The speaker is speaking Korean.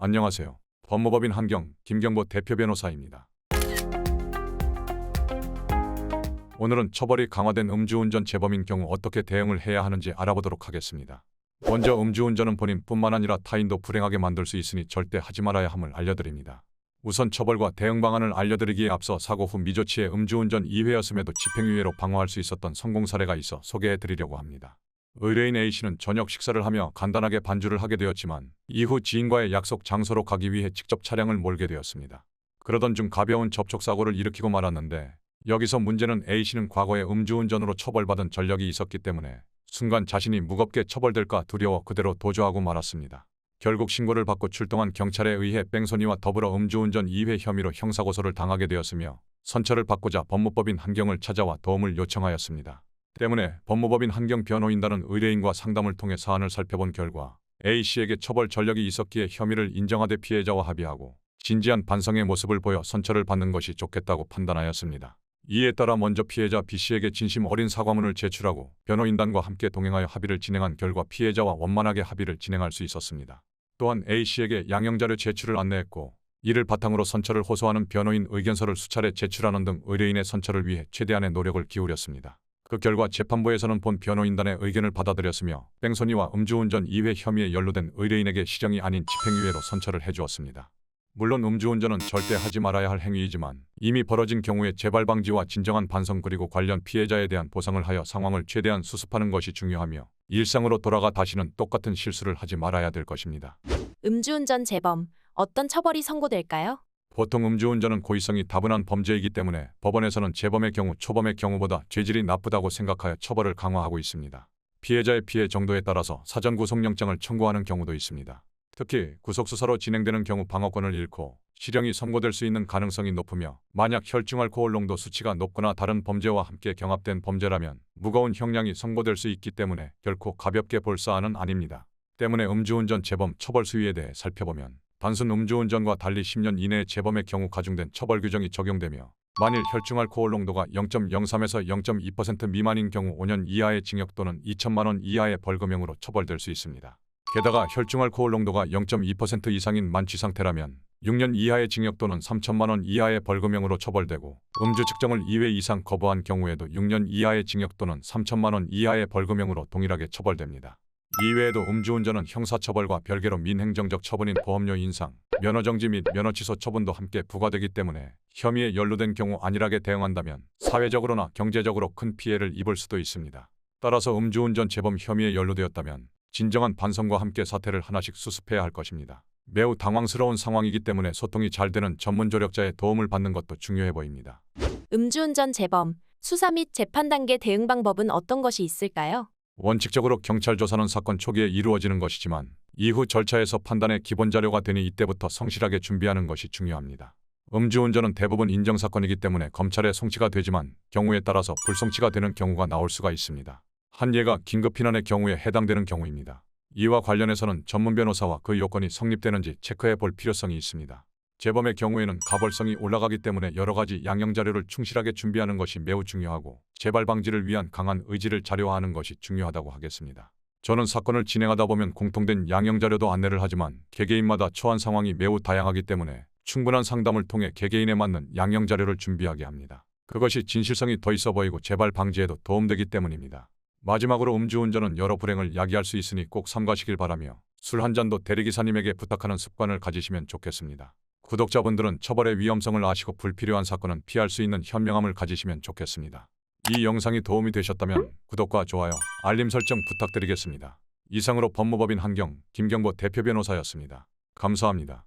안녕하세요. 법무법인 한경 김경보 대표 변호사입니다. 오늘은 처벌이 강화된 음주운전 재범인 경우 어떻게 대응을 해야 하는지 알아보도록 하겠습니다. 먼저 음주운전은 본인뿐만 아니라 타인도 불행하게 만들 수 있으니 절대 하지 말아야 함을 알려드립니다. 우선 처벌과 대응 방안을 알려드리기에 앞서 사고 후 미조치의 음주운전 2회였음에도 집행유예로 방어할 수 있었던 성공 사례가 있어 소개해드리려고 합니다. 의뢰인 A씨는 저녁 식사를 하며 간단하게 반주를 하게 되었지만 이후 지인과의 약속 장소로 가기 위해 직접 차량을 몰게 되었습니다. 그러던 중 가벼운 접촉사고를 일으키고 말았는데 여기서 문제는 A씨는 과거에 음주운전으로 처벌받은 전력이 있었기 때문에 순간 자신이 무겁게 처벌될까 두려워 그대로 도주하고 말았습니다. 결국 신고를 받고 출동한 경찰에 의해 뺑소니와 더불어 음주운전 2회 혐의로 형사고소를 당하게 되었으며 선처를 받고자 법무법인 한경을 찾아와 도움을 요청하였습니다. 때문에 법무법인 한경 변호인단은 의뢰인과 상담을 통해 사안을 살펴본 결과 A씨에게 처벌 전력이 있었기에 혐의를 인정하되 피해자와 합의하고 진지한 반성의 모습을 보여 선처를 받는 것이 좋겠다고 판단하였습니다. 이에 따라 먼저 피해자 B씨에게 진심 어린 사과문을 제출하고 변호인단과 함께 동행하여 합의를 진행한 결과 피해자와 원만하게 합의를 진행할 수 있었습니다. 또한 A씨에게 양형자료 제출을 안내했고 이를 바탕으로 선처를 호소하는 변호인 의견서를 수차례 제출하는 등 의뢰인의 선처를 위해 최대한의 노력을 기울였습니다. 그 결과 재판부에서는 본 변호인단의 의견을 받아들였으며 뺑소니와 음주운전 2회 혐의에 연루된 의뢰인에게 실형이 아닌 집행유예로 선처를 해주었습니다. 물론 음주운전은 절대 하지 말아야 할 행위이지만 이미 벌어진 경우에 재발 방지와 진정한 반성 그리고 관련 피해자에 대한 보상을 하여 상황을 최대한 수습하는 것이 중요하며 일상으로 돌아가 다시는 똑같은 실수를 하지 말아야 될 것입니다. 음주운전 재범, 어떤 처벌이 선고될까요? 보통 음주운전은 고의성이 다분한 범죄이기 때문에 법원에서는 재범의 경우 초범의 경우보다 죄질이 나쁘다고 생각하여 처벌을 강화하고 있습니다. 피해자의 피해 정도에 따라서 사전 구속영장을 청구하는 경우도 있습니다. 특히 구속수사로 진행되는 경우 방어권을 잃고 실형이 선고될 수 있는 가능성이 높으며 만약 혈중알코올 농도 수치가 높거나 다른 범죄와 함께 경합된 범죄라면 무거운 형량이 선고될 수 있기 때문에 결코 가볍게 볼 사안은 아닙니다. 때문에 음주운전 재범 처벌 수위에 대해 살펴보면 단순 음주운전과 달리 10년 이내의 재범의 경우 가중된 처벌 규정이 적용되며 만일 혈중알코올 농도가 0.03에서 0.2% 미만인 경우 5년 이하의 징역 또는 2천만 원 이하의 벌금형으로 처벌될 수 있습니다. 게다가 혈중알코올 농도가 0.2% 이상인 만취 상태라면 6년 이하의 징역 또는 3천만 원 이하의 벌금형으로 처벌되고 음주 측정을 2회 이상 거부한 경우에도 6년 이하의 징역 또는 3천만 원 이하의 벌금형으로 동일하게 처벌됩니다. 이외에도 음주운전은 형사처벌과 별개로 민행정적 처분인 보험료 인상, 면허정지 및 면허취소 처분도 함께 부과되기 때문에 혐의에 연루된 경우 안일하게 대응한다면 사회적으로나 경제적으로 큰 피해를 입을 수도 있습니다. 따라서 음주운전 재범 혐의에 연루되었다면 진정한 반성과 함께 사태를 하나씩 수습해야 할 것입니다. 매우 당황스러운 상황이기 때문에 소통이 잘 되는 전문 조력자의 도움을 받는 것도 중요해 보입니다. 음주운전 재범, 수사 및 재판 단계 대응 방법은 어떤 것이 있을까요? 원칙적으로 경찰 조사는 사건 초기에 이루어지는 것이지만 이후 절차에서 판단의 기본 자료가 되니 이때부터 성실하게 준비하는 것이 중요합니다. 음주운전은 대부분 인정사건이기 때문에 검찰에 송치가 되지만 경우에 따라서 불송치가 되는 경우가 나올 수가 있습니다. 한 예가 긴급피난의 경우에 해당되는 경우입니다. 이와 관련해서는 전문 변호사와 그 요건이 성립되는지 체크해 볼 필요성이 있습니다. 재범의 경우에는 가벌성이 올라가기 때문에 여러 가지 양형자료를 충실하게 준비하는 것이 매우 중요하고 재발 방지를 위한 강한 의지를 자료화하는 것이 중요하다고 하겠습니다. 저는 사건을 진행하다 보면 공통된 양형자료도 안내를 하지만 개개인마다 처한 상황이 매우 다양하기 때문에 충분한 상담을 통해 개개인에 맞는 양형자료를 준비하게 합니다. 그것이 진실성이 더 있어 보이고 재발 방지에도 도움되기 때문입니다. 마지막으로 음주운전은 여러 불행을 야기할 수 있으니 꼭 삼가시길 바라며 술 한 잔도 대리기사님에게 부탁하는 습관을 가지시면 좋겠습니다. 구독자분들은 처벌의 위험성을 아시고 불필요한 사건은 피할 수 있는 현명함을 가지시면 좋겠습니다. 이 영상이 도움이 되셨다면 구독과 좋아요, 알림 설정 부탁드리겠습니다. 이상으로 법무법인 한경 김경보 대표 변호사였습니다. 감사합니다.